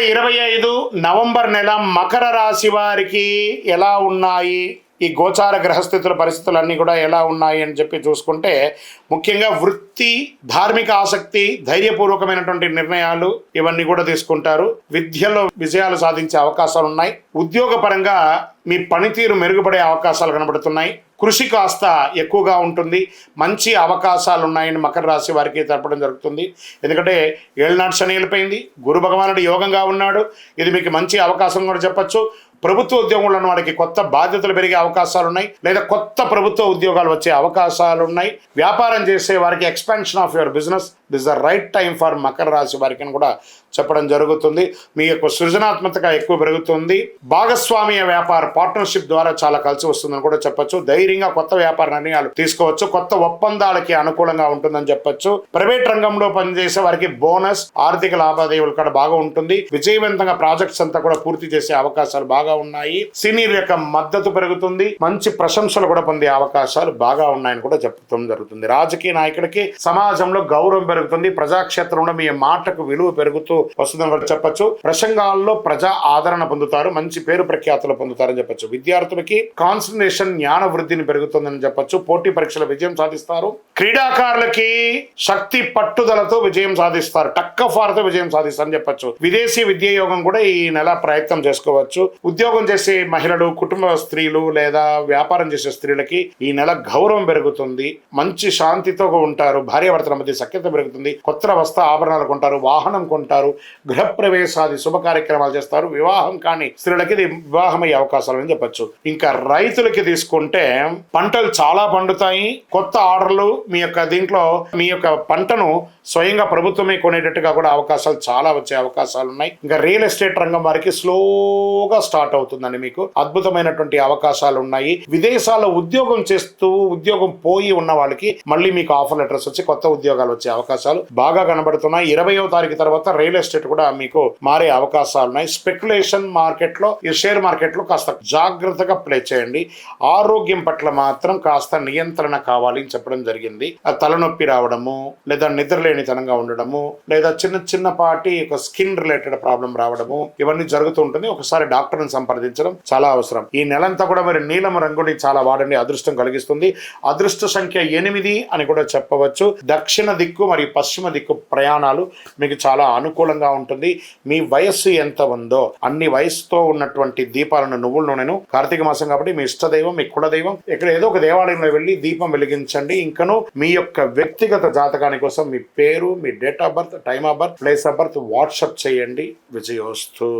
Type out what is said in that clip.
2025 November నెల మకర రాశి వారికి ఎలా ఉన్నాయి, ఈ గోచార గ్రహస్థితుల పరిస్థితులన్నీ కూడా ఎలా ఉన్నాయి అని చెప్పి చూసుకుంటే, ముఖ్యంగా వృత్తి, ధార్మిక ఆసక్తి, ధైర్యపూర్వకమైనటువంటి నిర్ణయాలు ఇవన్నీ కూడా తీసుకుంటారు. విద్యలో విజయాలు సాధించే అవకాశాలు ఉన్నాయి. ఉద్యోగపరంగా మీ పనితీరు మెరుగుపడే అవకాశాలు కనబడుతున్నాయి. కృషి కాస్త ఎక్కువగా ఉంటుంది. మంచి అవకాశాలు ఉన్నాయని మకర రాశి వారికి తెలపడం జరుగుతుంది. ఎందుకంటే ఏళ్ళనాటి శని వెళ్ళిపోయింది, గురు భగవానుడు యోగంగా ఉన్నాడు. ఇది మీకు మంచి అవకాశం కూడా చెప్పచ్చు. ప్రభుత్వ ఉద్యోగంలో ఉన్న వారికి కొత్త బాధ్యతలు పెరిగే అవకాశాలు ఉన్నాయి, లేదా కొత్త ప్రభుత్వ ఉద్యోగాలు వచ్చే అవకాశాలు ఉన్నాయి. వ్యాపారం చేసే వారికి expansion of your business this the right time for Makar రాశి వారికి అని కూడా చెప్పడం జరుగుతుంది. మీ యొక్క సృజనాత్మకత ఎక్కువ పెరుగుతుంది. భాగస్వామ్య వ్యాపార పార్ట్నర్షిప్ ద్వారా చాలా కలిసి వస్తుందని కూడా చెప్పొచ్చు. ధైర్యంగా కొత్త వ్యాపార నిర్ణయాలు తీసుకోవచ్చు. కొత్త ఒప్పందాలకి అనుకూలంగా ఉంటుందని చెప్పొచ్చు. ప్రైవేట్ రంగంలో పనిచేసే వారికి బోనస్, ఆర్థిక లావాదేవీలు కూడా బాగా ఉంటుంది. విజయవంతంగా ప్రాజెక్ట్స్ అంతా కూడా పూర్తి చేసే అవకాశాలు బాగా ఉన్నాయి. సీనియర్ యొక్క మద్దతు పెరుగుతుంది. మంచి ప్రశంసలు కూడా పొందే అవకాశాలు బాగా ఉన్నాయని కూడా చెప్పడం జరుగుతుంది. రాజకీయ నాయకుడికి సమాజంలో గౌరవం పెరుగుతుంది. ప్రజాక్షేత్రంలో మీ మాటకు విలువ పెరుగుతూ వస్తుందని కూడా చెప్పొచ్చు. ప్రసంగాల్లో ప్రజా ఆదరణ పొందుతారు. మంచి పేరు ప్రఖ్యాతులు పొందుతారని చెప్పొచ్చు. విద్యార్థులకి కాన్సన్ట్రేషన్, జ్ఞాన వృద్ధిని పెరుగుతుందని చెప్పొచ్చు. పోటీ పరీక్షల విజయం సాధిస్తారు. క్రీడాకారులకి శక్తి, పట్టుదలతో విజయం సాధిస్తారు. టక్ ఆఫ్ వార్తో విజయం సాధిస్తారని చెప్పొచ్చు. విదేశీ విద్యా యోగం కూడా ఈ నెల ప్రయత్నం చేసుకోవచ్చు. ఉద్యోగం చేసే మహిళలు, కుటుంబ స్త్రీలు లేదా వ్యాపారం చేసే స్త్రీలకి ఈ నెల గౌరవం పెరుగుతుంది. మంచి శాంతితో ఉంటారు. భార్యాభర్తల మధ్య సఖ్యత పెరుగుతుంది. కొత్త వస్త్ర ఆభరణాలు కొంటారు. వాహనం కొంటారు. గృహప్రవేశాది శుభ కార్యక్రమాలు చేస్తారు. వివాహం కాని స్త్రీలకి ఇది వివాహమయ్యే అవకాశాలు అని చెప్పొచ్చు. ఇంకా రైతులకి తీసుకుంటే పంటలు చాలా పండుతాయి. కొత్త ఆర్డర్లు మీ యొక్క దీంట్లో మీ యొక్క పంటను స్వయంగా ప్రభుత్వమే కొనేటట్టుగా కూడా అవకాశాలు చాలా వచ్చే అవకాశాలు ఉన్నాయి. ఇంకా రియల్ ఎస్టేట్ రంగం వారికి స్లోగా స్టార్ట్ అవుతుందండి. మీకు అద్భుతమైనటువంటి అవకాశాలు ఉన్నాయి. విదేశాల్లో ఉద్యోగం చేస్తూ ఉద్యోగం పోయి ఉన్న వాళ్ళకి మళ్ళీ మీకు ఆఫర్ లెటర్స్ వచ్చి కొత్త ఉద్యోగాలు వచ్చే అవకాశాలు బాగా కనబడుతున్నాయి. 20వ తారీఖు తర్వాత రియల్ ఎస్టేట్ కూడా మీకు మారే అవకాశాలు ఉన్నాయి. స్పెక్యులేషన్ మార్కెట్ లో, ఈ షేర్ మార్కెట్ లో కాస్త జాగ్రత్తగా ప్లే చేయండి. ఆరోగ్యం పట్ల మాత్రం కాస్త నియంత్రణ కావాలి అని చెప్పడం జరిగింది. తలనొప్పి రావడము, లేదా నిద్రలేనితనంగా ఉండడము, లేదా చిన్నపాటి స్కిన్ రిలేటెడ్ ప్రాబ్లం రావడము, ఇవన్నీ జరుగుతూ ఉంటుంది. ఒకసారి డాక్టర్ని సంప్రదించడం చాలా అవసరం. ఈ నెలంతా కూడా మరి నీలం రంగుని చాలా వాడండి. అదృష్టం కలిగిస్తుంది. అదృష్ట సంఖ్య 8 అని కూడా చెప్పవచ్చు. దక్షిణ దిక్కు మరియు పశ్చిమ దిక్కు ప్రయాణాలు మీకు చాలా అనుకూలంగా ఉంటుంది. మీ వయస్సు ఎంత ఉందో అన్ని వయసుతో ఉన్నటువంటి దీపాలను, నువ్వుల నూనెను, కార్తీక మాసం కాబట్టి మీ ఇష్టదైవం, మీ కులదైవం, ఇక్కడ ఏదో ఒక దేవాలయంలో వెళ్ళి దీపం వెలిగించండి. ఇంకను మీ యొక్క వ్యక్తిగత జాతకాని కోసం మీ పేరు, మీ date of birth, time of birth, place of birth WhatsApp చేయండి. విజయోస్తు.